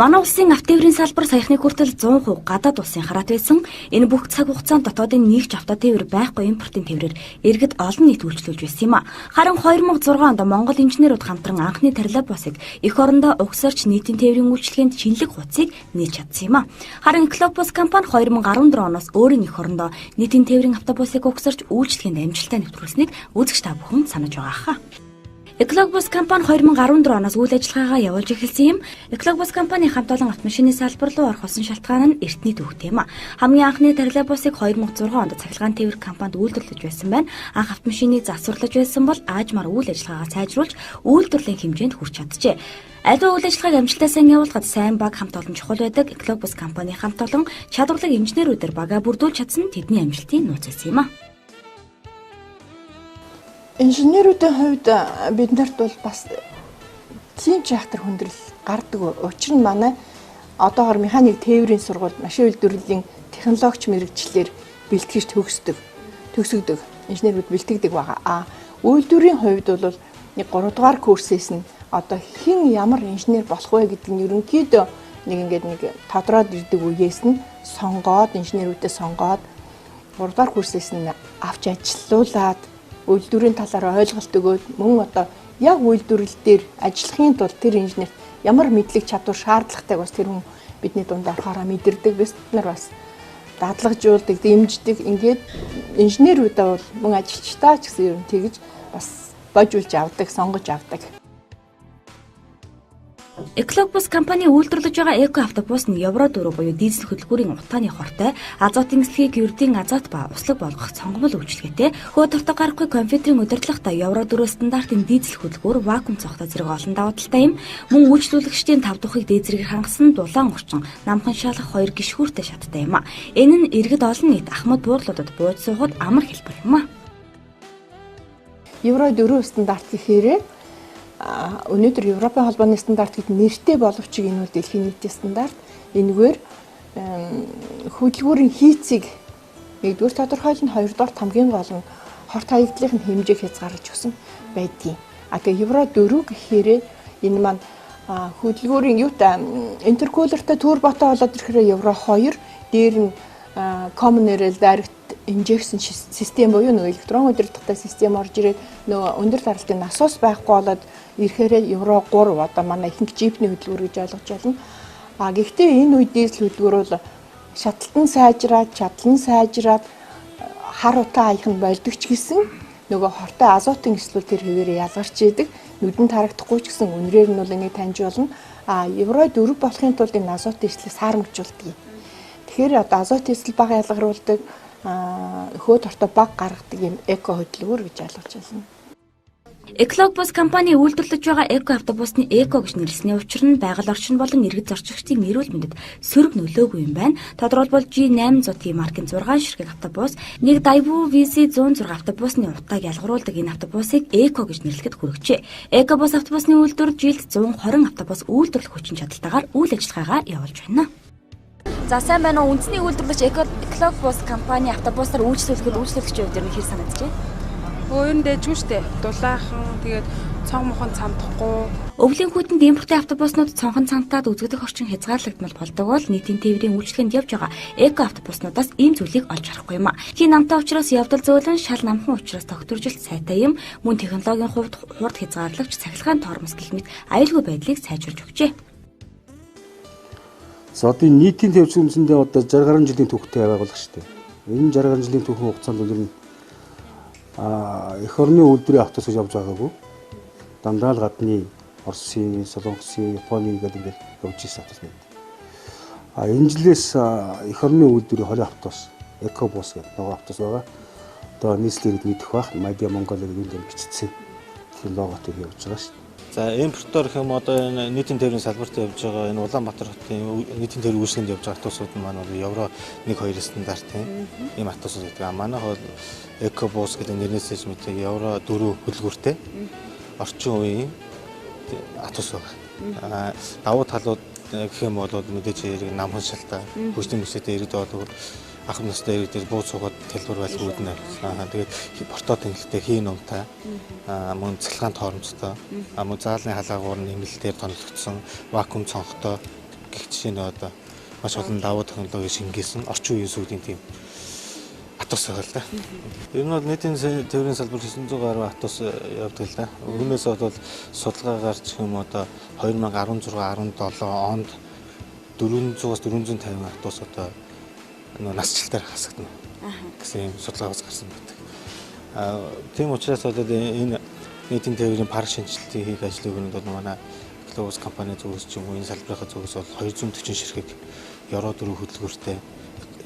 Манай улсын автотээврийн салбар саяхны хүртэл 100% гадаад улсын хараат байсан. Энэ бүх цаг хугацаанд дотоодын нэгж автотээвэр байхгүй импортын тээврээр иргэд олон нийт үйлчлүүлж байсан юм а. Харин 2006 онд Монгол инженерүүд хамтран анхны троллейбусыг эх орондоо угсарч нийтийн тээврийн үйлчлэгээнд шинэлэг хуцыг нээж чадсан юм а. Харин Эколобус компани 2014 оноос өөрийн эх орондоо нийтийн тээврийн автобусыг угсарч үйлчлэгээнд амжилттай нэвтрүүлсэнийг үзэгч та бүхэн санаж байгаа хаа. Эколобус компани 2014 оноос үйл ажиллагаагаа явуулж эхэлсэн юм. Эколобус компани хамт олон автомашины салбар руу орох болсон шалтгаан нь эртний төвхтэй юм а. Хамгийн анхны троллейбусыг 2006 онд цахилгаан тээвэр компанид үйлдвэрлэж байсан байна. Анх автомашиныг засварлаж байсан бол аажмаар үйл ажиллагаагаа сайжруулж үйлдвэрлэлийн хэмжээнд хүрч чаджээ. Аливаа үйл ажиллагааг амжилттай сайн явуулахад сайн баг хамт олон чухал байдаг. Эколобус компани хамт олон чадварлаг инженерүүдээр багаа бүрдүүлж чадсан тэдний амжилтын нууц юм а. Инженерүүдийн хувьд биднэрт бол бас тийм жахтар хүндрэл гардаг. Учир нь манай одоогоор механик тээврийн сургууль машин үйлдвэрлэлийн технологич мэрэгчлэр бэлтгэж төгсгдөг. Инженерүүд бэлтгэдэг байгаа. Үйлдвэрийн хувьд бол 3 дугаар курсээс нь одоо хэн ямар инженер болох вэ гэдэг нь ерөнхийдөө нэг тодроод ирдэг үеэс нь сонгоод инженерүүдэд сонгоод 3 дугаар курсээс нь авч ажилуулад үйлдвэрийн талаар ойлголт өгөөд мөн одоо яг үйлдвэрлэл дээр ажиллахын тулд тэр инженерт ямар мэдлэг чадвар шаардлагатайг бас тэр хүн бидний дунд орохоор мэдэрдэг. Бид нар бас дадлагжуулдаг, дэмждэг. Ингээд инженерүүдээ бол мөн ажилчдаа ч гэсэн ер нь тэгж бас божуулж авдаг, сонгож авдаг. Эколобус компани үйлдвэрлэж байгаа эко автобус нь Евро 4 буюу дизель хөдөлгүүрийн утааны хортой, азотын эсхийг ердийн азот ба услаг болгох цонгомл үйлчилгээтэй, хөөд тортог гарахгүй компьютерийн удирдлагатай Евро 4 стандартын дизель хөдөлгүүр вакуум цогтой зэрэг олон даваа талтай юм. Мөн үйлчлүүлэгчдийн 5 дуухыг дээд зэрэгээр хангасан дулаан орчин, намхан шалгах 2 гишүүртэй шаттай юм а. Энэ нь иргэд олон нийт ахмад буудлуудад бууж суухад амар хэлбэр юм а. Евро 4 стандарт гэхээр өнөөдөр Европын холбооны стандарт гэдэг нэртэй боловч энэ бол дэлхийн нийтийн стандарт. Энэгээр хөдөлгүүрийн хийцийг нэгдүгээр тодорхойлно, хоёрдугаар хамгийн гол нь хорт хаягдлын хэмжээг хязгаарлаж өгсөн байдгийг. Тэгээ Евро 4 гэхээр энэ маань хөдөлгүүрийн интеркулертэй турботой болоод ирэхээр Евро 2 дээр нь common rail direct injection систем буюу нөгөө электрон удирдлагатай систем орж ирээд нөгөө өндөр даралтын насос байхгүй болоод ирэхээр Евро 3 одоо манай ихэнх джипний хөдөлгүүр гэж ойлгож байна. Гэхдээ энэ үед дизель хөдөлгүүр бол шатлан сайжраад, чадлан сайжраад хар утаа аях нь болдог ч гэсэн нөгөө хортой азотын эслэл тэр хэвээрээ ялгарч идэг. Нүдэн тарагдахгүй ч гэсэн үнрээр нь бол энийг таньж болно. Евро 4 болохын тулд энэ азотын эслэл саармжуулдаг. Тэгэхээр одоо азотын эслэл бага ялгаруулдаг, хөөд ортой баг гаргадаг юм эко хөдөлгүүр гэж ойлгож байна. Эколобус компани үйлдвэрлэж байгаа эко автобусны эко гэж нэрлэсний учир нь байгаль орчин болон иргэд зорчигчдын эрүүл мэндэд сөрөг нөлөөгүй юм байна. Тодорхойлбол G800 маркийн 6 ширхэг автобус, нэг Daewoo VC106 автобусны утааг ялгаруулдаг энэ автобусыг эко гэж нэрлэхэд хүргэжээ. Эко бус автобусны үйлдвэр жилд 120 автобус үйлдвэрлэх хүчин чадалтайгаар үйл ажиллагаагаа явуулж байна. За сайн байна уу? Үндэсний үйлдвэрлэгч Эколобус компани автобусаар үйлчлүүлэгчийн хувьд хэр санагдаж байна? Өөр нь дэжгүй штэ. Дулаахан тэгээд цонх мохон цамдахгүй. Өвлийн хүйтэн импортын автобуснууд цонхон цантаад үзэгдэх орчин хязгаарлагдмал болдог бол нийтийн тээврийн үйлчлэгэнд явж байгаа эко автобуснуудаас ийм зүйлийг олж харахгүй юм а. Хин намтай учраас явдал зөөлөн шал намхан учраас тогтворжилт сайтай юм. Мөн технологийн хувьд хурд хязгаарлагч цахилгаан тормоз гэх мэт аюулгүй байдлыг сайжруулж өгчээ. За одоо нийтийн тээврийн үндэсэндээ одоо 60 гаруй жилийн түүхтэй байгуулах шүү дээ. Энэ 60 гаруй жилийн түүхэн хугацаанд бол ер нь эх орны үйлдвэрийн автобус гэж явж байгаагүй. Дандаа л гадны Оросын, Солонгосын, Японы гэдэг ингээд явж ирсэн автобус байна. Энэ жилээс эх орны үйлдвэрийн 20 автобус, Экобус гэдэг нэг автобус байгаа. Одоо нийслэлд мэдэх байх, Madya Mongol гэдэг юм бичсэн. Тэр логотой явж байгаа шүү. За импортоор хэм одоо энэ нийтийн тээврийн салбарт явж байгаа энэ Улаанбаатар хотын нийтийн тээврийн үйлчлэгэнд явж байгаа автобусууд нь маань бол Евро 1-2 стандартын ийм автобусууд гэдэг. Манай бол Экобус гэдэг нэрнээс ч мэт Евро 4 хөдөлгүүртэй орчин үеийн автобус байна. Давуу талууд гэх юм бол мэдээж хэрэг намхан шалтай хөгжлийн мэсэтэй иргэд бол ахын настай иргэд бууз суугаад тэлбэр байлгүй үүднэ. Тэгээд портоо тэнхэлтэй хийн номтой мөн цахилгаан тоормцтой мөн заалны халаагуур нэмэлтээр тоногдсон вакуум цонхтой гэх жишээ нь одоо маш олон давуу технологи шингээсэн орчин үеийн сүйдийн тийм автобус байгаа л да. Ер нь бол нийтийн тээврийн салбар 900 гаруй автобус явдаг л да. Үүнээс бол судалгаа гарч юм одоо 2016-17 онд 400-аас 450 автобус одоо насжилтаар хасагдана гэсэн юм судалгаа гарсан байдаг. Тийм учраас бол энэ нийтийн тээврийн парк шинжилтийн хийх ажлыг өнөөдөр манай Globus компани зүгээс ч юм уу энэ салбарынхаа зүгээс бол 240 ширхэг Евро 4 хөдөлгөөртэй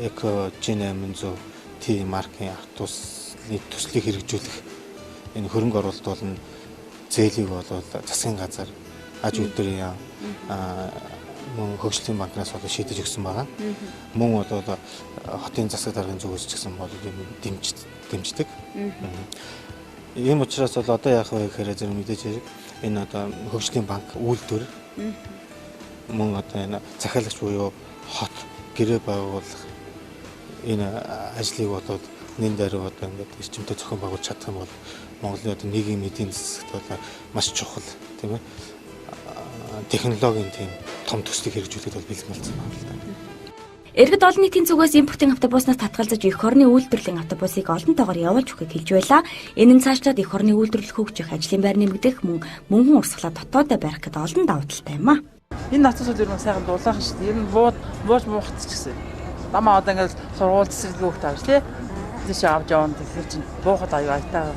Eco G800 T маркийн автобусны төслийг хэрэгжүүлэх энэ хөрөнгө оруулалт болон зээлийг бол засгийн газар аж үйлдвэрийн яам мөн хөгжлийн банкнаас бол шийдэж өгсөн байгаа. Мөн бол хотын засаг даргын зүгээс ч гэсэн бол дэмждэг. Ийм учраас бол одоо яах вэ гэхээр зэрэг мэдээж хэрэг энэ одоо хөгжлийн банк үйлдвэр мөн одоо энэ захиалагч буюу хот гэрээ байгуулах энэ ажлыг бол нэн дээр одоо ингээд эрчимтэй зохион байгуулж чадах юм бол Монголын одоо нийгмийн эдийн засагт бол маш чухал тийм ээ технологийн тийм том төслийг хэрэгжүүлэхэд бол бэлэн болсон байна л да. Иргэд олон нийтийн зүгээс импортын автобуснаас татгалзаж эх орны үйлдвэрлэлийн автобусыг олон тоогоор явуулж өгөхийг хэлж байлаа. Энэ нь цаашлаад эх орны үйлдвэрлэл хөгжих, ажлын байр нэмэгдэх, мөнгөн урсгалаа дотоодоо барих гэдэг олон давуу талтай юм а. Энэ автобусууд ер нь сайхан дулаахан шүү дээ. Ер нь бууж муухт ч гэсэн. Дамаа одоо ингээд сургууль цэцэрлэг өгч тааж тий. Тийш авч явна тэгэхээр чинь буухад аюу айтаа.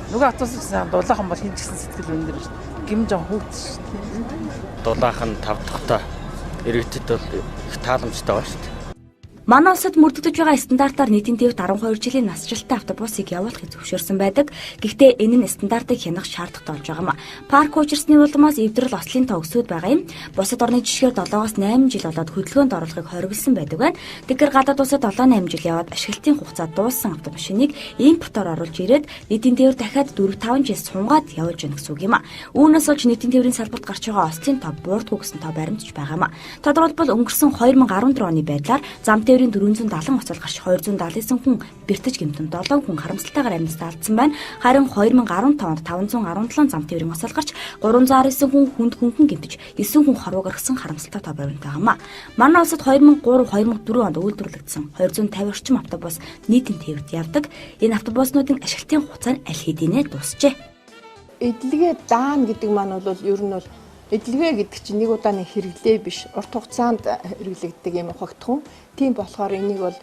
Нөгөө автобус сайхан дулаахан бол хин ч гэсэн сэтгэл өндөр шүү дээ. Гим жоо хөөгч шүү дээ. Дулаахан тавдахтай иргэдэд бол их тааламжтай байна шүү дээ. Манай улсад мөрдөгдөж байгаа стандартаар нийтийн тээврт 12 жилийн насжилттай автобусыг явуулахыг зөвшөөрсөн байдаг. Гэхдээ энэ нь стандартыг хянах шаардлагатай болж байгаа юм. Парк уучирсны улмаас эвдрэл ослын тоо өсөд байгаа юм. Бусад орны жишгээр 7-8 жил болоод хөдөлгөөнд оруулахыг хориглосон байдаг байна. Тэгэхээр гадаад улсад 7-8 жил яваад ашиглалтын хугацаа дууссан автомашиныг импортоор оруулж ирээд нийтийн тээвэр дахиад 4-5 жил сунгаад явуулж өгнө гэсэн үг юм. Үүнээс болж нийтийн тээврийн салбарт гарч байгаа ослын тоо буурдгүй гэсэн тоо баримтж байгаа юм. Тодорхойлбол өнгөрсөн 2014 оны байдлаар зам тээврийн 470 оцол гарч 279 хүн бэртэж гэмтэн 7 хүн харамсалтайгаар амьсгалд алдсан байна. Харин 2015 онд 517 зам тээврийн оцол гарч 319 хүн хүнд хөнгөн гэмтэж 9 хүн хорвоо гаргасан харамсалтай тоо баримт байгаа юм. Манай улсад 2003-2004 онд үйлдвэрлэгдсэн 250 орчим автобус нийтийн тээврт явдаг. Энэ автобуснуудын ашиглалтын хугацаа нь аль хэдийнэ дуусжээ. Эдлэгээ даана гэдэг маань бол ер нь бол эдлэгээ гэдэг чинь нэг удааны хэрэглээ биш, урт хугацаанд хэрэглэгддэг юм хогтхон. Тийм болохоор энийг бол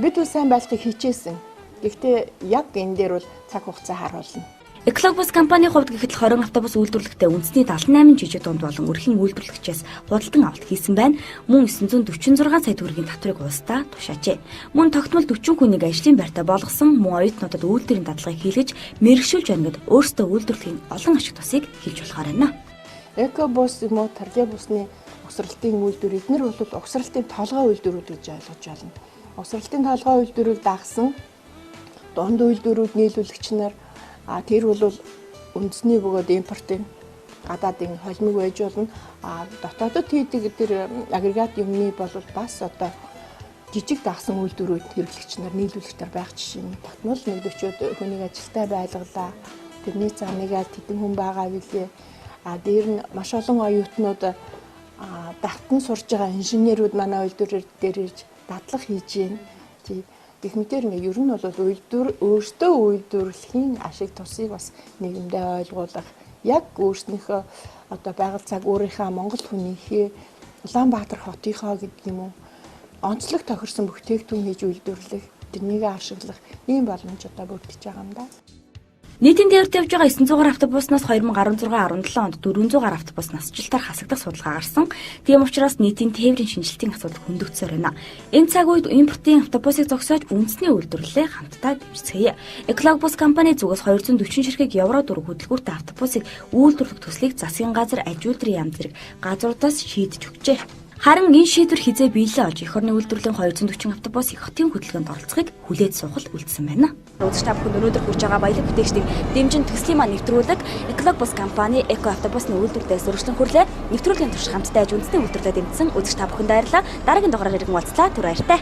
бид бол сайн байлгахыг хичээсэн. Гэхдээ яг энэ дээр бол цаг хугацаа харуулна. Globus компани хувьд гэхэд 20 автобус үйлдвэрлэхдээ үндэсний 78 жижиг дунд болон өрхийн үйлдвэрлэгчээс худалдан авалт хийсэн байна. Мөн 946 сая төгрөгийн татварыг улсдаа тушаажээ. Мөн тогтмол 40 хүнийг ажлын байртаа болгосон, мөн оюутнуудад үйлдвэрийн дадлагыг хийлгэж мэргэшүүлж байна гэд өөрсдөө үйлдвэрлэхийн олон ашиг тусыг хэлж болохоор байна. Экобус юм уу троллейбусны угсралтын үйлдвэр эднэр бол угсралтын толгой үйлдвэрүүд гэж ойлгож байна. Угсралтын толгой үйлдвэрүүд дагсан дунд үйлдвэрүүд нийлүүлэгч нар тэр бол үндэсний бөгөөд импортын гадаадын холимог байж болно. Дотоодод хийдэг тэр агрегат юмны бол бас одоо жижиг дагсан үйлдвэрүүд хэрэглэгч нар нийлүүлэгчдэр байх жишээ нь тогтмол нэгдвчүүд хүнийг ажилтаа байлгалаа. Тэрний цаанагаа тэдэн хүн байгаа билээ. Дээр нь маш олон оюутнууд давтан сурж байгаа инженерүүд манай үйлдвэрээр дээр ирж дадлаг хийж байна. Гэх мэтээр ингээ ер нь бол өөртөө үйлдвэрлэхийн ашиг тусыг бас нийгэмдээ ойлгуулах, яг өөрснийхөө одоо байгаль цаг өөрийнхөө Монгол хүнийхээ Улаанбаатар хотынхоо гэдэг юм уу онцлог тохирсон бүтээгдэхүүн хийж үйлдвэрлэх, тэрнийг ашиглах ийм боломж одоо бүрдэж байгаа юм да. Нийтийн тээврт явж байгаа 900 гаруй автобуснаас 2016-17 онд 400 гаруй автобус насжилтаар хасагдах судалгаа гарсан. Тийм учраас нийтийн тээврийн шинжилтийн асуудал хөндөгдсөөр байна. Энэ цаг үед импортын автобусыг зогсоож үндэсний үйлдвэрлэлээ хамтдаа дэмжицгээе. Globus компани зүгээс 240 ширхэг евро 4 хөдөлгөөртэй автобусыг үйлдвэрлэх төслийг засгийн газар аж үйлдвэрийн яам зэрэг газруудаас шийдэж өгчээ. Харин энэ шийдвэр хизээ биелээ олж эх орны үйлдвэрлэлийн 240 автобус их хотын хөдөлгөөнд оролцохыг хүлээж суухад үлдсэн байна. Үзэгч та бүхэнд өнөөдөр хүрч байгаа баялаг бүтээгчдийг дэмжин төслийн маань нэвтрүүлэг Globus компани эко автобусны үйлдвэрлэлээс өргөжлөн хүрлээ. Нэвтрүүлгийн турш хамтдаа аж үндэсний үйлдвэрлэлд дэмжсэн үзэгч та бүхэнд баярлалаа. Дараагийн дугаараар иргэн уулзлаа. Түр баяртай.